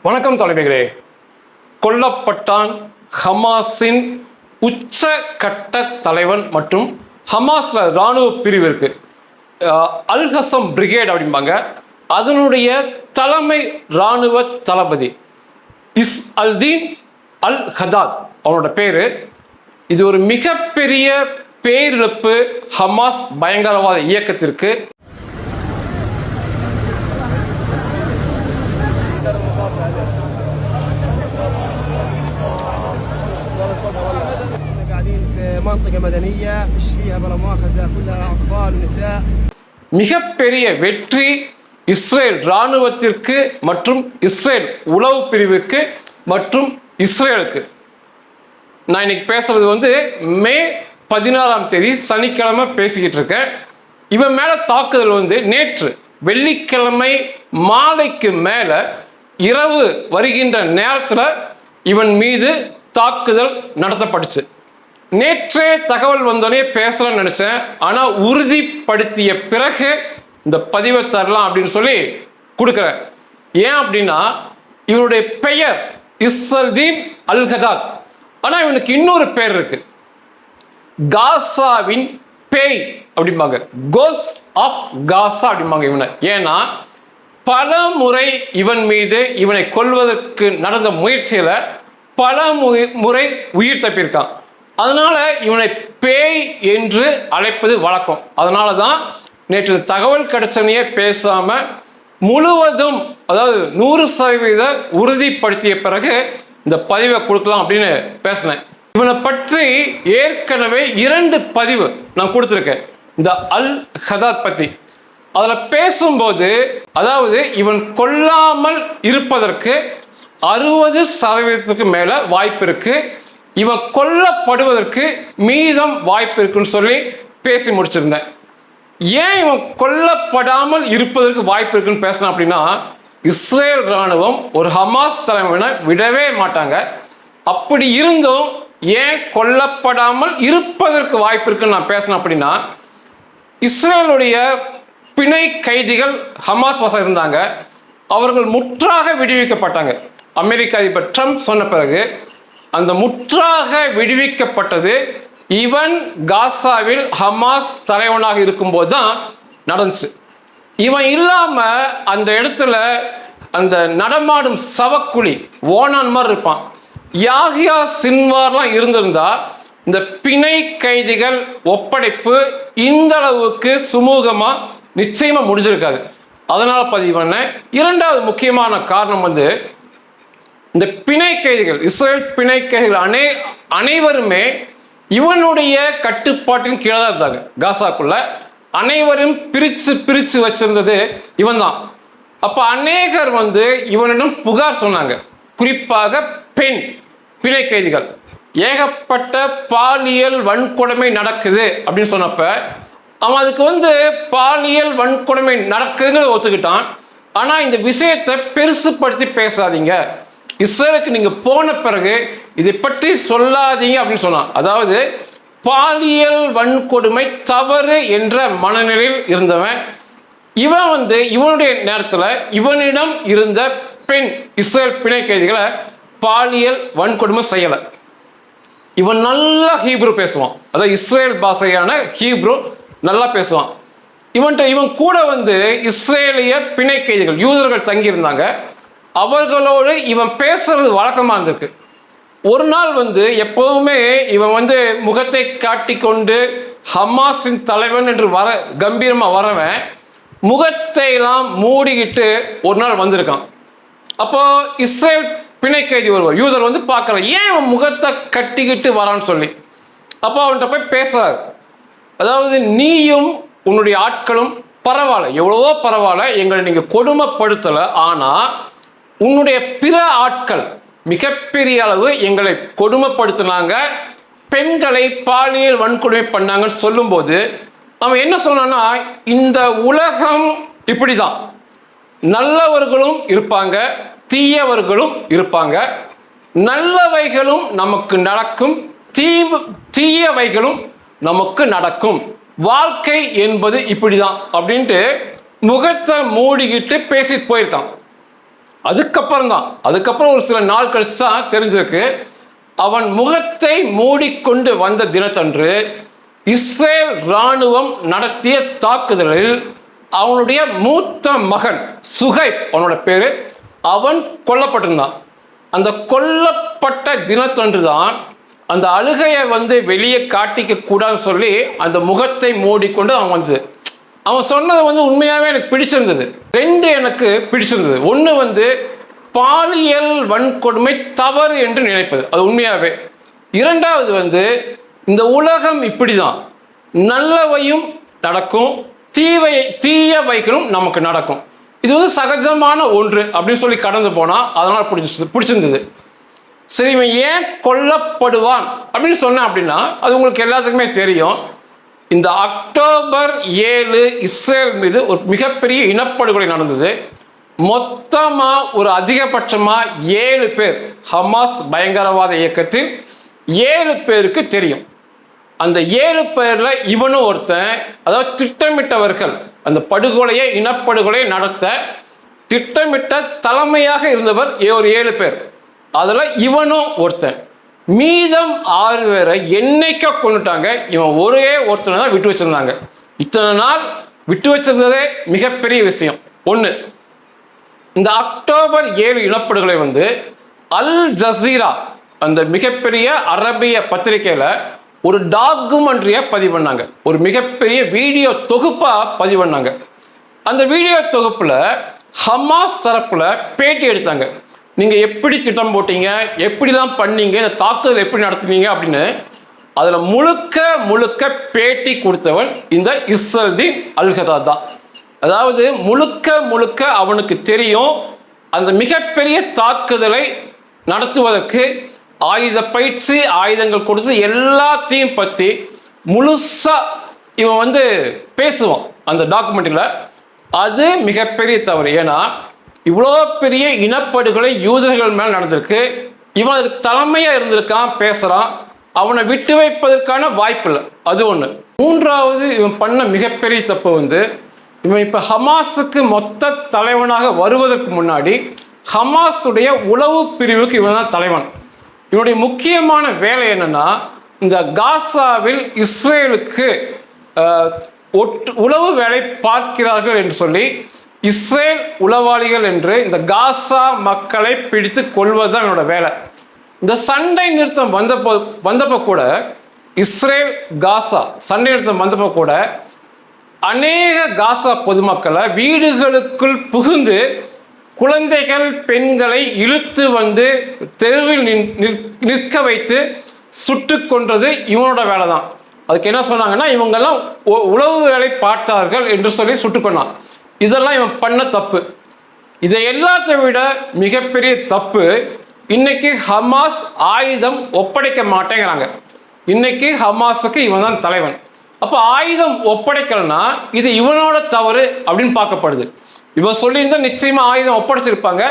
வணக்கம் தலைமைகளே. கொல்லப்பட்டான் ஹமாஸின் உச்ச கட்ட தலைவன் மற்றும் ஹமாஸ்ல இராணுவ பிரிவு இருக்கு, அல் ஹசம் பிரிகேட் அப்படிம்பாங்க. அதனுடைய தலைமை இராணுவ தளபதி இஸ் அல்தீன் அல் ஹதாத் அவனோட பேரு. இது ஒரு மிகப்பெரிய பேரிழப்பு ஹமாஸ் பயங்கரவாத இயக்கத்திற்கு. மிகப்பெரிய வெற்றி இஸ்ரேல் இராணுவத்திற்கு மற்றும் இஸ்ரேல் உளவு பிரிவுக்கு மற்றும் இஸ்ரேலுக்கு. நான் இன்னைக்கு பேசுறது மே 16 சனிக்கிழமை பேசிக்கிட்டு இருக்கேன். இவன் மேல தாக்குதல் நேற்று வெள்ளிக்கிழமை மாலைக்கு மேல இரவு வருகின்ற நேரத்தில் இவன் மீது தாக்குதல் நடத்தப்பட்டுச்சு. நேற்றே தகவல் வந்தோடனே பேசலாம்னு நினைச்சேன், ஆனால் உறுதிப்படுத்திய பிறகு இந்த பதிவை தரலாம் அப்படின்னு சொல்லி கொடுக்குறேன். ஏன் அப்படின்னா இவனுடைய பெயர் இஸ்அல்தீன் அல் ஹதாத், ஆனால் இவனுக்கு இன்னொரு பேர் இருக்கு, காசாவின் பேய் அப்படிம்பாங்க, கோஸ்ட் ஆஃப் காசா அப்படிம்பாங்க இவனை. ஏன்னா பல முறை இவன் மீது இவனை கொல்வதற்கு நடந்த முயற்சியில பல முறை உயிர் தப்பியிருக்கான். அதனால இவனை பேய் என்று அழைப்பது வழக்கம். அதனால தான் நேற்று தகவல் கிடைச்சனையே பேசாம முழுவதும், அதாவது 100% உறுதிப்படுத்திய பிறகு இந்த பதிவை கொடுக்கலாம் அப்படின்னு பேசினேன். இவனை பற்றி ஏற்கனவே 2 பதிவு நான் கொடுத்துருக்கேன், இந்த அல் ஹதாத் பற்றி. அதில் பேசும்போது அதாவது இவன் கொல்லாமல் இருப்பதற்கு 60% மேலே வாய்ப்பு இருக்கு, இவன் கொல்லப்படுவதற்கு மீதம் வாய்ப்பு இருக்குன்னு சொல்லி பேசி முடிச்சிருந்தேன். ஏன் இவன் கொல்லப்படாமல் இருப்பதற்கு வாய்ப்பு இருக்குன்னு பேசினேன் அப்படின்னா, இஸ்ரேல் இராணுவம் ஒரு ஹமாஸ் தலைவனை விடவே மாட்டாங்க. அப்படி இருந்தும் ஏன் கொல்லப்படாமல் இருப்பதற்கு வாய்ப்பு இருக்குன்னு நான் பேசினேன் அப்படின்னா, இஸ்ரேலுடைய பிணை கைதிகள் ஹமாஸ் வசம் இருந்தாங்க, அவர்கள் முற்றாக விடுவிக்கப்பட்டாங்க. அமெரிக்க அதிபர் ட்ரம்ப் சொன்ன பிறகு அந்த முற்றாக விடுவிக்கப்பட்டது இவன் காசாவில் ஹமாஸ் தலைவனாக இருக்கும்போது தான் நடந்துச்சு. இவன் இல்லாம அந்த இடத்துல அந்த நடமாடும் சவக்குழி ஓனான் மாதிரி இருப்பான். யாஹியா சின்வார்லாம் இருந்திருந்தா இந்த பிணை கைதிகள் ஒப்படைப்பு இந்த அளவுக்கு சுமூகமா நிச்சயமா முடிஞ்சிருக்காது. அதனால பதிவு பண்ண. 2வது முக்கியமான காரணம் இந்த பிணை கைதிகள், இஸ்ரேல் பிணை கைதிகள் அனைவருமே இவனுடைய கட்டுப்பாட்டின் கீழே தான் இருந்தாங்க. காசாக்குள்ள அனைவரும் பிரிச்சு வச்சிருந்தது இவன் தான். அப்ப அநேகர் இவனிடம் புகார் சொன்னாங்க, குறிப்பாக பெண் பிணை கைதிகள். ஏகப்பட்ட பாலியல் வன்கொடுமை நடக்குது அப்படின்னு சொன்னப்ப அவன் அதுக்கு பாலியல் வன்கொடுமை நடக்குதுங்கிறத ஒத்துக்கிட்டான். ஆனா இந்த விஷயத்தை பெருசுப்படுத்தி பேசாதீங்க, இஸ்ரேலுக்கு நீங்க போன பிறகு இதை பற்றி சொல்லாதீங்க அப்படின்னு சொன்னான். அதாவது பாலியல் வன்கொடுமை தவறு என்ற மனநிலையில் இருந்தவன் இவன். இவனுடைய நேரத்தில் இவனிடம் இருந்த பெண் இஸ்ரேல் பிணை கைதிகளை பாலியல் வன்கொடுமை செய்யலை. இவன் நல்லா ஹீப்ரு பேசுவான், அதாவது இஸ்ரேல் பாஷையான ஹீப்ரு நல்லா பேசுவான். இவன் கூட இஸ்ரேலிய பிணை கைதிகள் யூதர்கள் தங்கியிருந்தாங்க, அவர்களோடு இவன் பேசுறது வழக்கமாக இருந்திருக்கு. ஒரு நாள் எப்பவுமே இவன் முகத்தை காட்டிக்கொண்டு ஹமாஸின் தலைவன் என்று கம்பீரமாக வரவன் முகத்தை எல்லாம் மூடிக்கிட்டு ஒரு நாள் வந்திருக்கான். அப்போ இஸ்ரேல் பிணை கைதி ஒருவர் யூதர் பார்க்குறான், ஏன் அவன் முகத்தை கட்டிக்கிட்டு வரான்னு சொல்லி. அப்போ அவன்கிட்ட போய் பேசுறாரு, அதாவது நீயும் உன்னுடைய ஆட்களும் பரவாயில்ல, எவ்வளவோ பரவாயில்ல, எங்களை நீங்கள் கொடுமைப்படுத்தலை, ஆனால் உன்னுடைய பிற ஆட்கள் மிகப்பெரிய அளவு எங்களை கொடுமைப்படுத்தினாங்க, பெண்களை பாலியல் வன்கொடுமை பண்ணாங்கன்னு சொல்லும்போது அவன் என்ன சொன்னான்னா, இந்த உலகம் இப்படிதான், நல்லவர்களும் இருப்பாங்க, தீயவர்களும் இருப்பாங்க, நல்லவைகளும் நமக்கு நடக்கும், தீயவைகளும் நமக்கு நடக்கும், வாழ்க்கை என்பது இப்படிதான் அப்படின்ட்டு முகத்தை மூடிக்கிட்டு பேசிட்டு போயிருக்கான். அதுக்கப்புறம் ஒரு சில நாள் கழிச்சு தான் தெரிஞ்சிருக்கு, அவன் முகத்தை மூடிக்கொண்டு வந்த தினத்தன்று இஸ்ரேல் இராணுவம் நடத்திய தாக்குதலில் அவனுடைய மூத்த மகன் சுகைப், அவனோட பேரு, அவன் கொல்லப்பட்டிருந்தான். அந்த கொல்லப்பட்ட தினத்தன்று தான் அந்த அழுகையை வெளியே காட்டிக்க கூடாதுன்னு சொல்லி அந்த முகத்தை மூடிக்கொண்டு அவன் வந்தது. அவன் சொன்னது உண்மையாகவே எனக்கு பிடிச்சிருந்தது. ரெண்டு எனக்கு பிடிச்சிருந்தது. ஒன்று பாலியல் வன்கொடுமை தவறு என்று நினைப்பது, அது உண்மையாகவே. இரண்டாவது இந்த உலகம் இப்படிதான், நல்லவையும் நடக்கும், தீயவைகளும் நமக்கு நடக்கும். இது சகஜமான ஒன்று அப்படின்னு சொல்லி கடந்து போனா அதனால பிடிச்சிருந்தது. சரி, இவன் ஏன் கொல்லப்படுவான் அப்படின்னு சொன்னேன் அப்படின்னா, அது உங்களுக்கு எல்லாத்துக்குமே தெரியும். இந்த அக்டோபர் 7 இஸ்ரேல் மீது ஒரு மிகப்பெரிய இனப்படுகொலை நடந்தது. மொத்தமா ஒரு அதிகபட்சமா 7 பேர் ஹமாஸ் பயங்கரவாத இயக்கத்தில் 7 பேருக்கு தெரியும். அந்த 7 பேர்ல இவனும் ஒருத்தன். அதாவது திட்டமிட்டவர்கள், அந்த படுகொலையை, இனப்படுகொலையை நடத்த திட்டமிட்ட தலைமையாக இருந்தவர் ஒரு 7 பேர். அதுல இவனும் ஒருத்தன். மீதம் 6 பேரை என்னைக்க கொண்டுட்டாங்க. இவன் ஒருத்தனை தான் விட்டு வச்சிருந்தாங்க. இத்தனை நாள் விட்டு வச்சிருந்ததே மிகப்பெரிய விஷயம். ஒன்று, இந்த அக்டோபர் 7 இனப்படுகொலை அல் ஜசீரா, அந்த மிகப்பெரிய அரபிய பத்திரிகையில ஒரு டாக்குமெண்ட்ரியா பதிவு பண்ணாங்க. ஒரு மிகப்பெரிய வீடியோ தொகுப்பா பதிவு பண்ணாங்க. அந்த வீடியோ தொகுப்புல ஹமாஸ் தரப்புல பேட்டி எடுத்தாங்க. நீங்க எப்படி திட்டம் போட்டீங்க, எப்படிலாம் பண்ணீங்க, இந்த தாக்குதல் எப்படி நடத்துனீங்க அப்படின்னு அதுல முழுக்க பேட்டி கொடுத்தவன் இந்த இஸ்ரதீன் அல்கதாத் தான். அதாவது முழுக்க அவனுக்கு தெரியும் அந்த மிகப்பெரிய தாக்குதலை நடத்துவதற்கு ஆயுத பயிற்சி, ஆயுதங்கள் கொடுத்து எல்லாத்தையும் பத்தி முழுசா இவன் பேசுவான் அந்த டாக்குமெண்ட்ல. அது மிகப்பெரிய தவறு. ஏன்னா இவ்வளோ பெரிய இனப்படுகொலை யூதர்கள் மேல் நடந்திருக்கு. இவன் அதுக்கு தலைமையா இருந்திருக்கான், பேசுறான். அவனை விட்டு வைப்பதற்கான வாய்ப்பு இல்லை. அது ஒன்று. மூன்றாவது, இவன் பண்ண மிகப்பெரிய தப்பு இவன் இப்ப ஹமாஸுக்கு மொத்த தலைவனாக வருவதற்கு முன்னாடி ஹமாஸுடைய உளவு பிரிவுக்கு இவன் தான் தலைவன். இவனுடைய முக்கியமான வேலை என்னன்னா, இந்த காசாவில் இஸ்ரேலுக்கு உளவு வேலை பார்க்கிறார்கள் என்று சொல்லி இஸ்ரேல் உளவாளிகள் என்று இந்த காசா மக்களை பிடித்து கொள்வதுதான் என்னோட வேலை. இந்த சண்டை நிறுத்தம் வந்தப்போ கூட, இஸ்ரேல் காசா சண்டை நிறுத்தம் வந்தப்போ கூட அநேக காசா பொதுமக்களை வீடுகளுக்குள் புகுந்து குழந்தைகள், பெண்களை இழுத்து தெருவில் நிற்க வைத்து சுட்டு கொன்றது இவனோட வேலை தான். அதுக்கு என்ன சொன்னாங்கன்னா, இவங்கெல்லாம் உளவு வேலை பார்த்தார்கள் என்று சொல்லி சுட்டு கொண்டான். இதெல்லாம் இவன் பண்ண தப்பு. இதை எல்லாத்தை விட மிகப்பெரிய தப்பு, இன்னைக்கு ஹமாஸ் ஆயுதம் ஒப்படைக்க மாட்டேங்கிறாங்க. இன்னைக்கு ஹமாஸுக்கு இவன் தான் தலைவன். அப்போ ஆயுதம் ஒப்படைக்கலன்னா இது இவனோட தவறு அப்படின்னு பார்க்கப்படுது. இவன் சொல்லியிருந்தா நிச்சயமா ஆயுதம் ஒப்படைச்சிருப்பாங்க.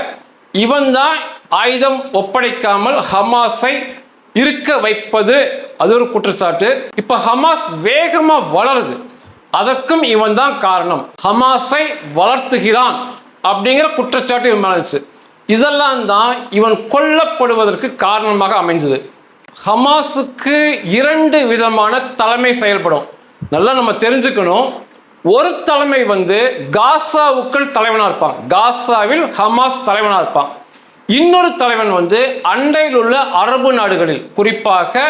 இவன் தான் ஆயுதம் ஒப்படைக்காமல் ஹமாஸை இருக்க வைப்பது, அது ஒரு குற்றச்சாட்டு. இப்ப ஹமாஸ் வேகமா வளருது, அதற்கும் இவன் தான் காரணம். ஹமாஸை வளர்த்துகிறான் அப்படிங்கிற குற்றச்சாட்டு இவன் மேலச்சு. இதெல்லாம் தான் இவன் கொல்லப்படுவதற்கு காரணமாக அமைஞ்சது. ஹமாஸுக்கு 2 விதமான தலைமை செயல்படும். நல்லா நம்ம தெரிஞ்சுக்கணும். ஒரு தலைமை காசாவுக்குள் தலைவனா இருப்பான், காசாவில் ஹமாஸ் தலைவனா இருப்பான். இன்னொரு தலைவன் அண்டையில் உள்ள அரபு நாடுகளில், குறிப்பாக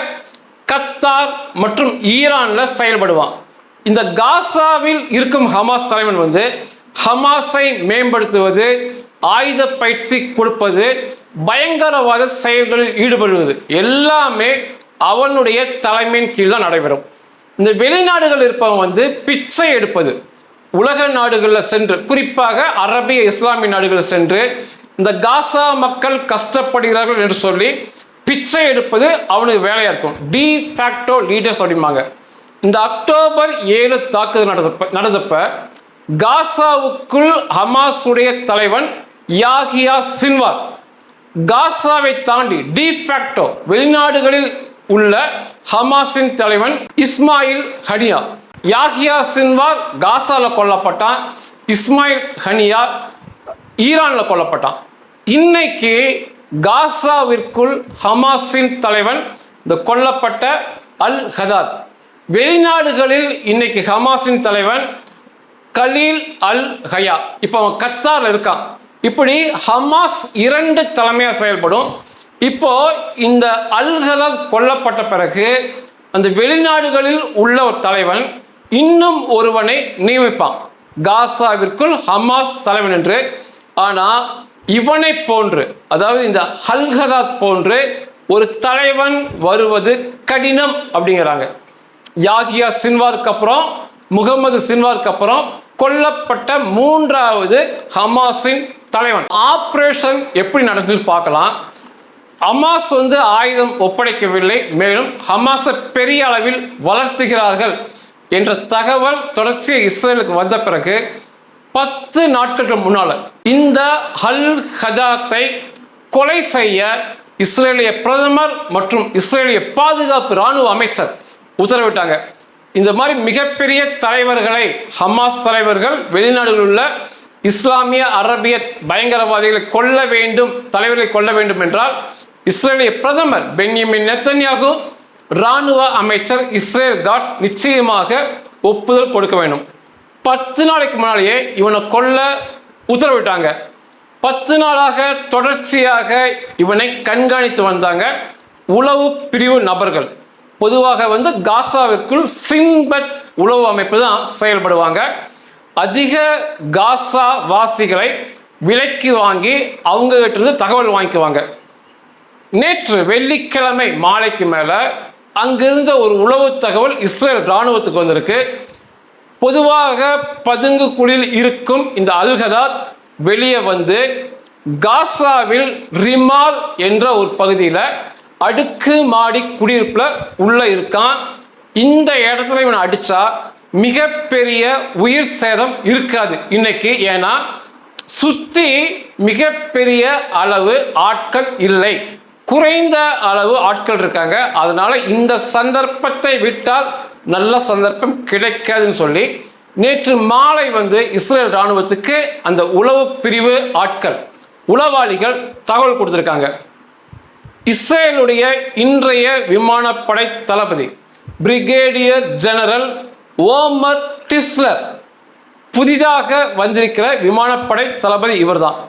கத்தார் மற்றும் ஈரான்ல செயல்படுவான். இந்த காசாவில் இருக்கும் ஹமாஸ் தலைவன் ஹமாஸை மேம்படுத்துவது, ஆயுத பயிற்சி கொடுப்பது, பயங்கரவாத செயல்களில் ஈடுபடுவது எல்லாமே அவனுடைய தலைமையின் கீழ் தான் நடைபெறும். இந்த வெளிநாடுகள் இருப்பவன் பிச்சை எடுப்பது, உலக நாடுகளில் சென்று, குறிப்பாக அரபிய இஸ்லாமிய நாடுகளில் சென்று இந்த காசா மக்கள் கஷ்டப்படுகிறார்கள் என்று சொல்லி பிச்சை எடுப்பது அவனுக்கு வேலையா இருக்கும். டி ஃபேக்டோ லீடர்ஸ் அப்படிம்பாங்க. இந்த அக்டோபர் 7 தாக்குதல் நடந்தப்ப காசாவுக்குள் ஹமாஸுடைய தலைவன் யாஹியா சின்வார், காசாவை தாண்டி டி ஃபேக்டோ வெளிநாடுகளில் உள்ள ஹமாஸின் தலைவன் இஸ்மாயில் ஹனியா. யாஹியா சின்வார் காசால கொல்லப்பட்டான், இஸ்மாயில் ஹனியா ஈரான்ல கொல்லப்பட்டான். இன்னைக்கு காசாவிற்குள் ஹமாஸின் தலைவன் இந்த கொல்லப்பட்ட அல் ஹதாத், வெளிநாடுகளில் இன்னைக்கு ஹமாஸின் தலைவன் கலீல் அல் ஹயா, இப்போ அவன் கத்தார்ல இருக்கான். இப்படி ஹமாஸ் 2 தலைமையாக செயல்படும். இப்போ இந்த அல் ஹதாத் கொல்லப்பட்ட பிறகு அந்த வெளிநாடுகளில் உள்ள ஒரு தலைவன் இன்னும் ஒருவனை நியமிப்பான், காசாவிற்குள் ஹமாஸ் தலைவன் என்று. ஆனால் இவனை போன்று, அதாவது இந்த அல் ஹதாத் போன்று ஒரு தலைவன் வருவது கடினம் அப்படிங்கிறாங்க. யாகியா சின்வாருக்கு அப்புறம், முகமது சின்வாருக்கு அப்புறம் கொல்லப்பட்ட 3வது ஹமாஸின் தலைவன். ஆபரேஷன் எப்படி நடந்துன்னு பார்க்கலாம். ஹமாஸ் ஆயுதம் ஒப்படைக்கவில்லை, மேலும் ஹமாஸை பெரிய அளவில் வளர்த்துகிறார்கள் என்ற தகவல் தொடர்ச்சி இஸ்ரேலுக்கு வந்த பிறகு 10 நாட்களுக்கு முன்னால் இந்த அல் ஹதாத்தை கொலை செய்ய இஸ்ரேலிய பிரதமர் மற்றும் இஸ்ரேலிய பாதுகாப்பு இராணுவ அமைச்சர் உத்தரவிட்டாங்க. இந்த மாதிரி மிகப்பெரிய தலைவர்களை, ஹமாஸ் தலைவர்கள், வெளிநாடுகளில் உள்ள இஸ்லாமிய அரபிய பயங்கரவாதிகளை கொல்ல வேண்டும், தலைவர்களை கொல்ல வேண்டும் என்றால் இஸ்ரேலிய பிரதமர் பென்யமின் நெத்தன்யாகு, இராணுவ அமைச்சர் இஸ்ரேல் காட்ஸ் நிச்சயமாக ஒப்புதல் கொடுக்க வேண்டும். 10 நாளைக்கு முன்னாலேயே இவனை கொல்ல உத்தரவிட்டாங்க. 10 நாளாக தொடர்ச்சியாக இவனை கண்காணித்து வந்தாங்க உளவு பிரிவு நபர்கள். பொதுவாக காசாவிற்குள் சின்பத் உளவு அமைப்பு தான் செயல்படுவாங்க. அதிக காசா வாசிகளை விலைக்கு வாங்கி அவங்க கிட்ட இருந்து தகவல் வாங்கிக்குவாங்க. நேற்று வெள்ளிக்கிழமை மாலைக்கு மேலே அங்கிருந்த ஒரு உளவு தகவல் இஸ்ரேல் இராணுவத்துக்கு வந்திருக்கு. பொதுவாக பதுங்கு குழியில் இருக்கும் இந்த அல் ஹதாத் வெளியே வந்து காசாவில் ரிமால் என்ற ஒரு பகுதியில் அடுக்கு மாடி குடியிருப்பில் உள்ள இருக்கான். இந்த இடத்துல இவனை அடித்தா மிகப்பெரிய உயிர் சேதம் இருக்காது இன்னைக்கு. ஏன்னா சுற்றி மிகப்பெரிய அளவு ஆட்கள் இல்லை, குறைந்த அளவு ஆட்கள் இருக்காங்க. அதனால இந்த சந்தர்ப்பத்தை விட்டால் நல்ல சந்தர்ப்பம் கிடைக்காதுன்னு சொல்லி நேற்று மாலை இஸ்ரேல் இராணுவத்துக்கு அந்த உளவு பிரிவு ஆட்கள், உளவாளிகள் தகவல் கொடுத்திருக்காங்க. இஸ்ரேலுடைய இன்றைய விமானப்படை தளபதி பிரிகேடியர் ஜெனரல் ஓமர் டிஸ்லர் புதிதாக வந்திருக்கிற விமானப்படை தளபதி இவர்தான்.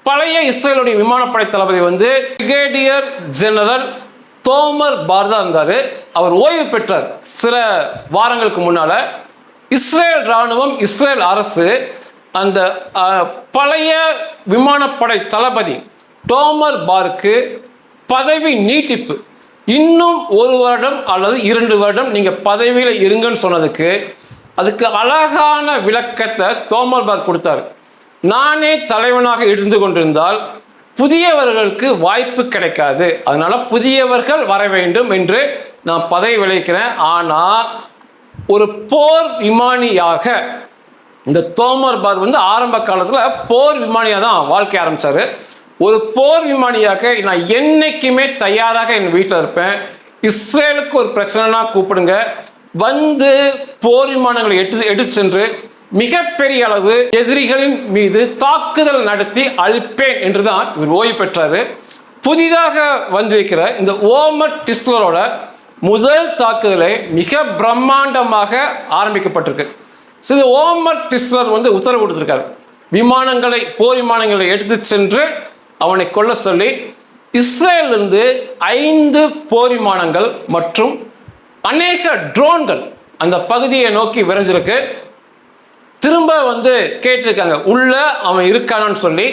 பழைய இஸ்ரேலுடைய விமானப்படை தளபதி பிரிகேடியர் ஜெனரல் தோமர் பார்தா இருந்தார். அவர் ஓய்வு பெற்றார் சில வாரங்களுக்கு முன்னால. இஸ்ரேல் இராணுவம், இஸ்ரேல் அரசு அந்த பழைய விமானப்படை தளபதி தோமர் பாருக்கு பதவி நீட்டிப்பு, இன்னும் 1 வருடம் அல்லது 2 வருடம் நீங்க பதவியில் இருங்கன்னு சொன்னதுக்கு அதுக்கு அழகான விளக்கத்தை தோமர் பார் கொடுத்தார். நானே தலைவனாக இருந்து கொண்டிருந்தால் புதியவர்களுக்கு வாய்ப்பு கிடைக்காது, அதனால புதியவர்கள் வர வேண்டும் என்று நான் பதவி விளைவிக்கிறேன். ஆனால் ஒரு போர் விமானியாக இந்த தோமர் பார் ஆரம்ப காலத்தில் போர் விமானியாக தான் வாழ்க்கை ஆரம்பித்தார். ஒரு போர் விமானியாக நான் என்னைக்குமே தயாராக என் வீட்டில் இருப்பேன். இஸ்ரேலுக்கு ஒரு பிரச்சனைனா கூப்பிடுங்க, போர் விமானங்களை எடுத்து சென்று மிகப்பெரிய அளவு எதிரிகளின் மீது தாக்குதல் நடத்தி அழிப்பேன் என்று தான் இவர் ஓய்வு பெற்றார். புதிதாக வந்திருக்கிற இந்த ஓமர் டிஸ்லரோட முதல் தாக்குதலை மிக பிரம்மாண்டமாக ஆரம்பிக்கப்பட்டிருக்கு. இந்த ஓமர் டிஸ்லர் உத்தரவு கொடுத்திருக்காரு, போர் விமானங்களை எடுத்து சென்று அவனை கொல்ல சொல்லி. இஸ்ரேலிருந்து 5 போர் விமானங்கள் மற்றும் அநேக ட்ரோன்கள் அந்த பகுதியை நோக்கி விரைஞ்சிருக்கு. திரும்ப கேட்டிருக்காங்க உள்ள அவன் இருக்கானான்னு சொல்லி.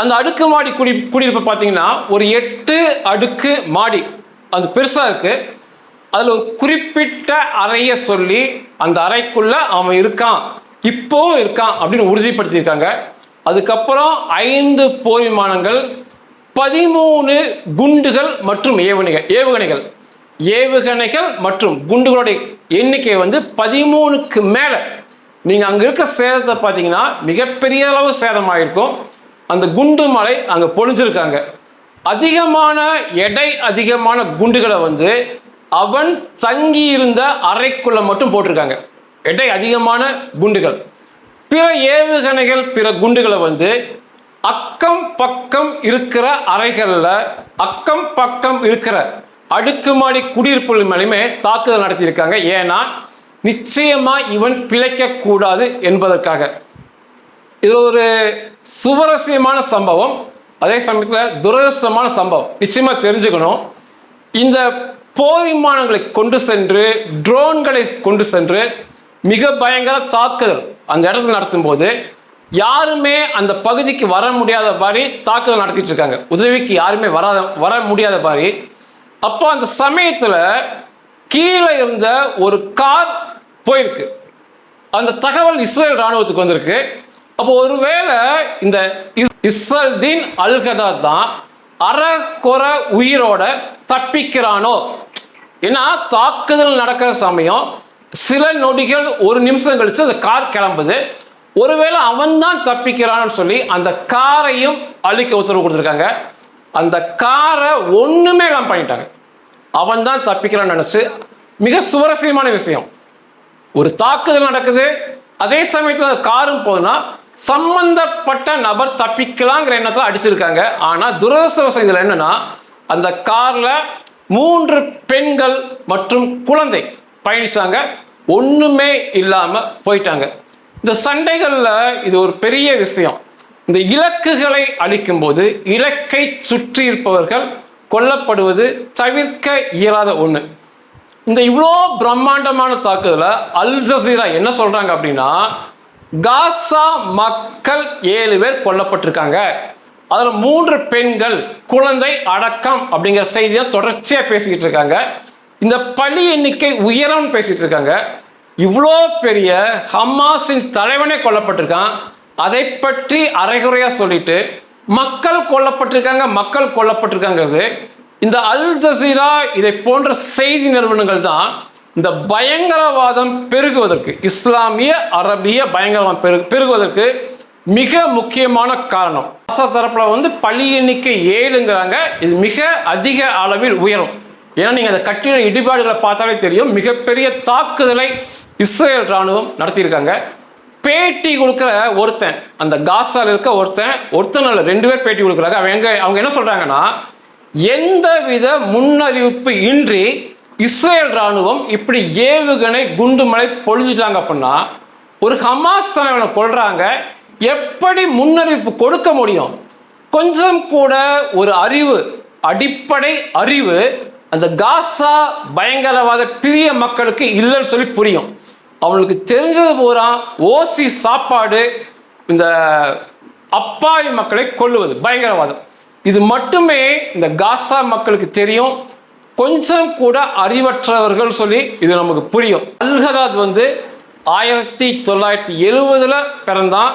அந்த அடுக்குமாடி குடியிருப்பு பார்த்தீங்கன்னா ஒரு 8 அடுக்கு மாடி, அது பெருசாக இருக்கு. அதில் ஒரு குறிப்பிட்ட அறையை சொல்லி அந்த அறைக்குள்ள அவன் இருக்கான், இப்போவும் இருக்கான் அப்படின்னு உறுதிப்படுத்தியிருக்காங்க. அதுக்கப்புறம் 5 போர் விமானங்கள், 13 குண்டுகள் மற்றும் ஏவுகணைகள் மற்றும் குண்டுகளுடைய எண்ணிக்கை 13க்கு மேலே. நீங்கள் அங்கே இருக்க சேதத்தை பார்த்தீங்கன்னா மிகப்பெரிய அளவு சேதமாயிருக்கும். அந்த குண்டு மலை அங்கே பொழிஞ்சிருக்காங்க. அதிகமான குண்டுகளை அவன் தங்கி இருந்த அறைக்குள்ள மட்டும் போட்டிருக்காங்க. எடை அதிகமான குண்டுகள். பிற ஏவுகணைகள், பிற குண்டுகளை அக்கம் பக்கம் இருக்கிற அறைகள்ல, அக்கம் பக்கம் இருக்கிற அடுக்குமாடி குடியிருப்புகள் மேலுமே தாக்குதல் நடத்தியிருக்காங்க. ஏன்னா நிச்சயமா இவன் பிழைக்க கூடாது என்பதற்காக. இது ஒரு சுவாரஸ்யமான சம்பவம், அதே சமயத்தில் துரதிருஷ்டமான சம்பவம். நிச்சயமா தெரிஞ்சுக்கணும். இந்த போர் விமானங்களை கொண்டு சென்று, ட்ரோன்களை கொண்டு சென்று மிக பயங்கர தாக்குதல் அந்த இடத்துல நடத்தும் போது யாருமே அந்த பகுதிக்கு வர முடியாத மாதிரி தாக்குதல் நடத்திட்டு இருக்காங்க. உதவிக்கு யாருமே வர முடியாத மாதிரி. அப்போ அந்த சமயத்தில் கீழே இருந்த ஒரு கார் போயிருக்கு. அந்த தகவல் இஸ்ரேல் ராணுவத்துக்கு வந்திருக்கு. அப்போ ஒருவேளை இந்த இஸ்ரேல்தீன் அல்-கதாத் தான் அறகுற உயிரோட தப்பிக்கிறானோ. ஏன்னா தாக்குதல் நடக்கிற சமயம் சில நொடிகள், ஒரு நிமிஷம் கழிச்சு அந்த கார் கிளம்புது. ஒருவேளை அவன் தான் தப்பிக்கிறான்னு சொல்லி அந்த காரையும் அழிக்க உத்தரவு கொடுத்துருக்காங்க. அந்த காரை ஒண்ணுமே எல்லாம் பண்ணிட்டாங்க. அவன் தான் தப்பிக்கிறான்னு நினைச்சு. மிக சுவாரஸ்யமான விஷயம், ஒரு தாக்குதல் நடக்குது, அதே சமயத்தில் அந்த காரும் போதுன்னா சம்பந்தப்பட்ட நபர் தப்பிக்கலாங்கிற எண்ணத்தில் அடிச்சிருக்காங்க. ஆனால் துரதிர்ஷ்டவசம் இதில் என்னன்னா, அந்த கார்ல 3 பெண்கள் மற்றும் குழந்தை பயணிச்சாங்க. ஒண்ணுமே இல்லாம போயிட்டாங்க. இந்த சண்டைகள்ல இது ஒரு பெரிய விஷயம். இந்த இலக்குகளை அழிக்கும் போது இலக்கை சுற்றி இருப்பவர்கள் கொல்லப்படுவது தவிர்க்க இயலாத ஒண்ணு. இந்த இவ்வளோ பிரம்மாண்டமான தாக்குதல அல் ஜசீரா என்ன சொல்றாங்க அப்படின்னா, காசா மக்கள் 7 பேர் கொல்லப்பட்டிருக்காங்க, அதுல 3 பெண்கள், குழந்தை அடக்கம் அப்படிங்கிற செய்தியை தொடர்ச்சியா பேசிக்கிட்டு இருக்காங்க. இந்த பலி எண்ணிக்கை உயரம் பேசிட்டு இருக்காங்க. இவ்வளோ பெரிய ஹமாஸின் தலைவனே கொல்லப்பட்டிருக்கான். அதை பற்றி அரைகுறையா சொல்லிட்டு மக்கள் கொல்லப்பட்டிருக்காங்கிறது இந்த அல் ஜசீரா இதை போன்ற செய்தி நிறுவனங்கள் தான் இந்த பயங்கரவாதம் பெருகுவதற்கு, இஸ்லாமிய அரபிய பயங்கரவாதம் பெருகுவதற்கு மிக முக்கியமான காரணம். தரப்புல பலி எண்ணிக்கை 7ங்கிறாங்க. இது மிக அதிக அளவில் உயரும். ஏன்னா நீங்க அந்த கட்டிட இடிபாடுகளை பார்த்தாலே தெரியும். மிகப்பெரிய தாக்குதலை இஸ்ரேல் ராணுவம் நடத்தியிருக்காங்க. பேட்டி கொடுக்குற ஒருத்தன், அந்த காசால இருக்க ஒருத்தன் 2 பேர் பேட்டி கொடுக்குறாங்க. அவங்க என்ன சொல்றாங்கன்னா, எந்தவித முன்னறிவிப்பு இன்றி இஸ்ரேல் ராணுவம் இப்படி ஏவுகணை குண்டுமலை பொழிஞ்சிட்டாங்க அப்படின்னா, ஒரு ஹமாஸ் தலைவனை கொல்றாங்க, எப்படி முன்னறிவிப்பு கொடுக்க முடியும்? கொஞ்சம் கூட ஒரு அறிவு, அடிப்படை அறிவு அந்த காசா பயங்கரவாத பிரிய மக்களுக்கு இல்லைன்னு சொல்லி புரியும். அவங்களுக்கு தெரிஞ்சது பூரா ஓசி சாப்பாடு, இந்த அப்பாவி மக்களை கொல்லுவது, பயங்கரவாதம். இது மட்டுமே இந்த காசா மக்களுக்கு தெரியும். கொஞ்சம் கூட அறிவற்றவர்கள் சொல்லி இது நமக்கு புரியும். அல்-கதாத் 1970 பிறந்தான்.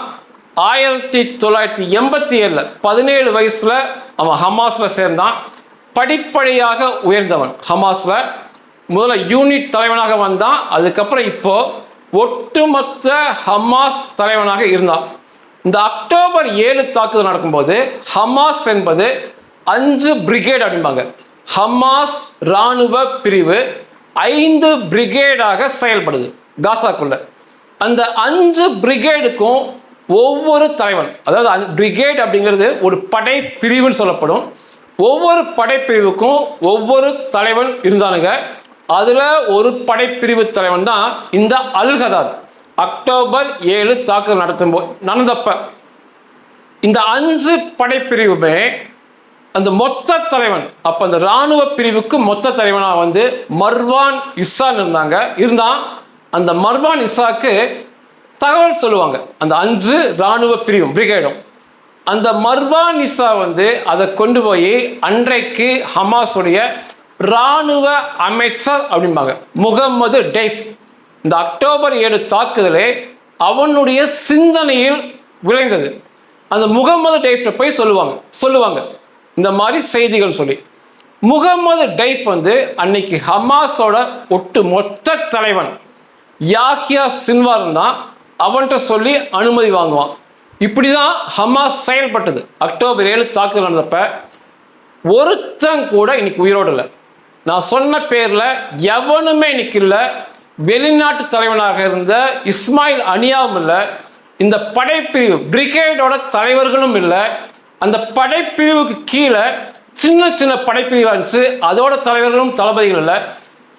1987 17 வயசுல அவன் ஹமாஸ்ல சேர்ந்தான். படிப்படியாக உயர்ந்தவன். ஹமாஸ்ல முதல்ல யூனிட் தலைவனாக வந்தான். அதுக்கப்புறம் இப்போ ஒட்டுமொத்த ஹமாஸ் தலைவனாக இருந்தான். இந்த அக்டோபர் 7 தாக்குதல் நடக்கும்போது ஹமாஸ் என்பது 5 பிரிகேட் அப்படிம்பாங்க. ஹமாஸ் ராணுவ பிரிவு 5 பிரிகேடாக செயல்படுது காசாக்குள்ள. அந்த 5 பிரிகேடுக்கும் ஒவ்வொரு தலைவன், அதாவது பிரிகேட் அப்படிங்கிறது ஒரு படை பிரிவுன்னு சொல்லப்படும். ஒவ்வொரு படைப்பிரிவுக்கும் ஒவ்வொரு தலைவன் இருந்தானுங்க. அதுல ஒரு படைப்பிரிவு தலைவன் தான் இந்த அல்-கதாத். அக்டோபர் 7 தாக்குதல் நடந்தப்ப இந்த 5 படைப்பிரிவுமே அந்த மொத்த தலைவன், அப்ப அந்த ராணுவ பிரிவுக்கு மொத்த தலைவனா மர்வான் இஸ்ஸான் இருந்தான். அந்த மர்வான் இஸ்ஸாக்கு தகவல் சொல்லுவாங்க அந்த 5 ராணுவ பிரிவும் பிரிகேடும். அந்த மர்வான் இஸ்ஸா அதை கொண்டு போய் அன்றைக்கு ஹமாஸுடைய ராணுவ அமைச்சர் அப்படிம்பாங்க, முகமது டெய்ஃப். இந்த அக்டோபர் 7 தாக்குதலே அவனுடைய சிந்தனையில் விளைந்தது. அந்த முகமது டெய்ஃப்ட போய் சொல்லுவாங்க இந்த மாதிரி செய்திகள் சொல்லி. முகமது டெய்ஃப் அன்னைக்கு ஹமாஸோட ஒட்டு மொத்த தலைவன் யாஹ்யா சின்வார் தான். அவன்கிட்ட சொல்லி அனுமதி வாங்குவான். இப்படிதான் ஹமாஸ் செயல்பட்டது. அக்டோபர் 7 தாக்குதல் நடந்தப்ப ஒருத்தன் கூட இன்னைக்கு உயிரோடு இல்லை. நான் சொன்ன பேர்ல எவனுமே இன்னைக்கு இல்லை. வெளிநாட்டு தலைவனாக இருந்த இஸ்மாயில் அனியாவும் இல்லை, இந்த படைப்பிரிவு பிரிகேடோட தலைவர்களும் இல்லை, அந்த படைப்பிரிவுக்கு கீழே சின்ன சின்ன படைப்பிரிவாக இருந்துச்சு, அதோட தலைவர்களும் தளபதிகள் இல்லை.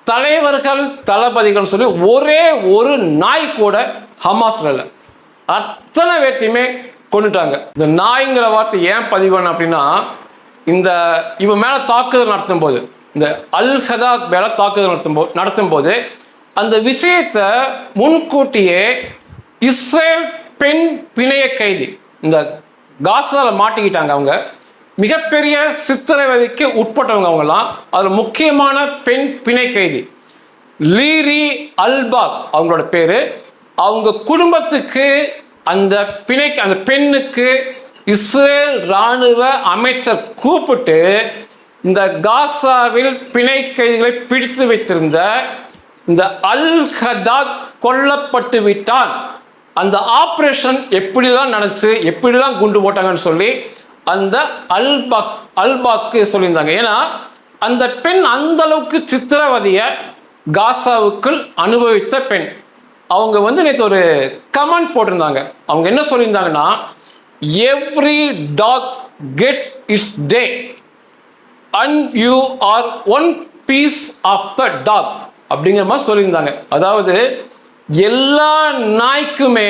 தலைவர்கள் தளபதிகள் சொல்லி ஒரே ஒரு நாய் கூட ஹமாஸ்ல இல்லை. அத்தனை பேர்த்தையுமே கொண்டுட்டாங்க. இந்த நாய்ங்கிற வார்த்தை ஏன் பதிவான அப்படின்னா, இந்த இவன் மேலே தாக்குதல் நடத்தும் போது, இந்த அல்-ஹதாத் மேலே தாக்குதல் நடத்தும் போது அந்த விஷயத்தை முன்கூட்டியே இஸ்ரேல் பெண் பிணைய கைதி இந்த காசாவில் மாட்டிக்கிட்டாங்க. அவங்க மிகப்பெரிய சித்திரவதைக்கு உட்பட்டவங்க. அவங்கெல்லாம் அதில் முக்கியமான பெண் பிணை கைதி லீரி அல்பாக் அவங்களோட பேரு. அவங்க குடும்பத்துக்கு அந்த பெண்ணுக்கு இஸ்ரேல் இராணுவ அமைச்சர் கூப்பிட்டு இந்த காசாவில் பிணை கைதிகளை பிடித்து வைத்திருந்த இந்த அல்-ஹதாத் கொல்லப்பட்டு விட்டான், அந்த ஆப்ரேஷன் எப்படிலாம் நடந்துச்சு, எப்படிலாம் குண்டு போட்டாங்கன்னு சொல்லி அந்த அல்பாக்கு சொல்லியிருந்தாங்க. ஏன்னா அந்த பெண் அந்த அளவுக்கு சித்திரவதையை காசாவுக்குள் அனுபவித்த பெண். அவங்க நேற்று ஒரு கமெண்ட் போட்டிருந்தாங்க. அவங்க என்ன சொல்லியிருந்தாங்கன்னா, every dog gets its day and you are one piece of the dog அப்படிங்கிற மாதிரி சொல்லியிருந்தாங்க. அதாவது எல்லா நாய்க்குமே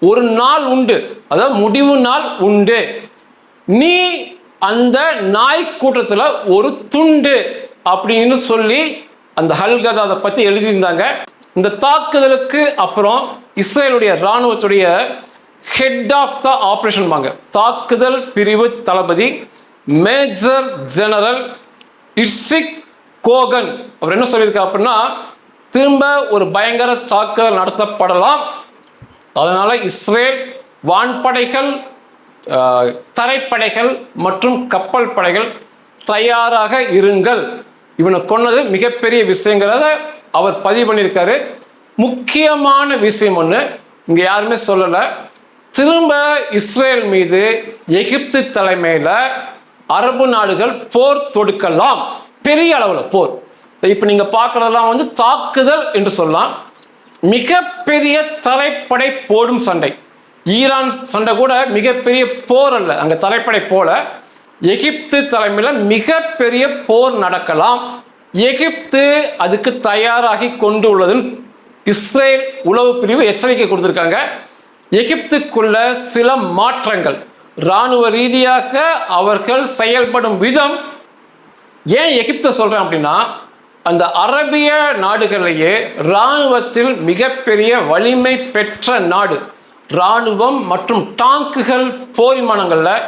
ஒரு நாள் உண்டு, அதாவது முடிவு நாள் உண்டு. நீ அந்த நாய் கூட்டத்தில் ஒரு துண்டு அப்படின்னு சொல்லி அந்த அல்-ஹதாதை பற்றி எழுதியிருந்தாங்க. இந்த தாக்குதலுக்கு அப்புறம் இஸ்ரேலுடைய இராணுவத்துடைய ஹெட் ஆஃப் த ஆப்ரேஷன் தாக்குதல் பிரிவு தளபதி மேஜர் ஜெனரல் இட்சிக் கோகன் அவர் என்ன சொல்லியிருக்கார் அப்படின்னா, திரும்ப ஒரு பயங்கர தாக்குதல் நடத்தப்படலாம், அதனால இஸ்ரேல் வான்படைகள், தரைப்படைகள் மற்றும் கப்பல் படைகள் தயாராக இருங்கள். இவனை கொன்னது மிகப்பெரிய விஷயங்கிறத அவர் பதிவு பண்ணியிருக்காரு. முக்கியமான விஷயம் ஒன்று இங்கே யாருமே சொல்லலை. திரும்ப இஸ்ரேல் மீது எகிப்து தலைமையில் அரபு நாடுகள் போர் தொடுக்கலாம், பெரிய அளவில் போர். இப்போ நீங்கள் பார்க்குறதெல்லாம் தாக்குதல் என்று சொல்லலாம். மிகப்பெரிய தரைப்படை போடும் சண்டை. ஈரான் சண்டை கூட மிகப்பெரிய போர் அல்ல, அங்கே தரைப்படை போல எகிப்து தலைமையில் மிகப்பெரிய போர் நடக்கலாம். எகிப்து அதுக்கு தயாராகி கொண்டு உள்ளதுன்னு இஸ்ரேல் உளவு பிரிவு எச்சரிக்கை கொடுத்துருக்காங்க. எகிப்துக்குள்ள சில மாற்றங்கள், இராணுவ ரீதியாக அவர்கள் செயல்படும் விதம். ஏன் எகிப்தை சொல்றேன் அப்படின்னா, அந்த அரபிய நாடுகளிலேயே இராணுவத்தில் மிகப்பெரிய வலிமை பெற்ற நாடு. இராணுவம் மற்றும் டாங்குகள் போர் விமானங்களில்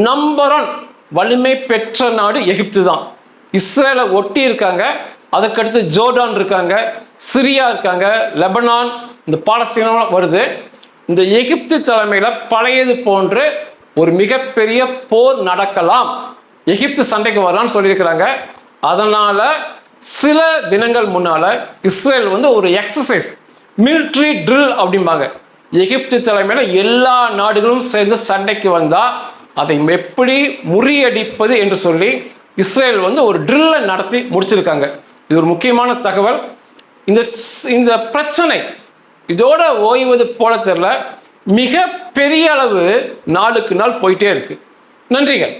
நம்பர் 1 வலிமை பெற்ற நாடு எகிப்து தான். இஸ்ரேலை ஒட்டி இருக்காங்க, அதுக்கடுத்து ஜோர்டான் இருக்காங்க, சிரியா இருக்காங்க, லெபனான், இந்த பாலஸ்தீனம் வருது. இந்த எகிப்து தலைமையில் பழையது போன்று ஒரு மிகப்பெரிய போர் நடக்கலாம், எகிப்து சண்டைக்கு வரலான்னு சொல்லியிருக்கிறாங்க. அதனால சில தினங்கள் முன்னால இஸ்ரேல் ஒரு எக்ஸசைஸ், மிலிட்ரி ட்ரில் அப்படிம்பாங்க. எகிப்து தலைமையில் எல்லா நாடுகளும் சேர்ந்து சண்டைக்கு வந்தால் அதை எப்படி முறியடிப்பது என்று சொல்லி இஸ்ரேல் ஒரு ட்ரில்லை நடத்தி முடிச்சிருக்காங்க. இது ஒரு முக்கியமான தகவல். இந்த பிரச்சனை இதோட ஓய்வது போல தெரியல, மிக பெரிய அளவு நாளுக்கு நாள் போயிட்டே இருக்கு. நன்றிகள்.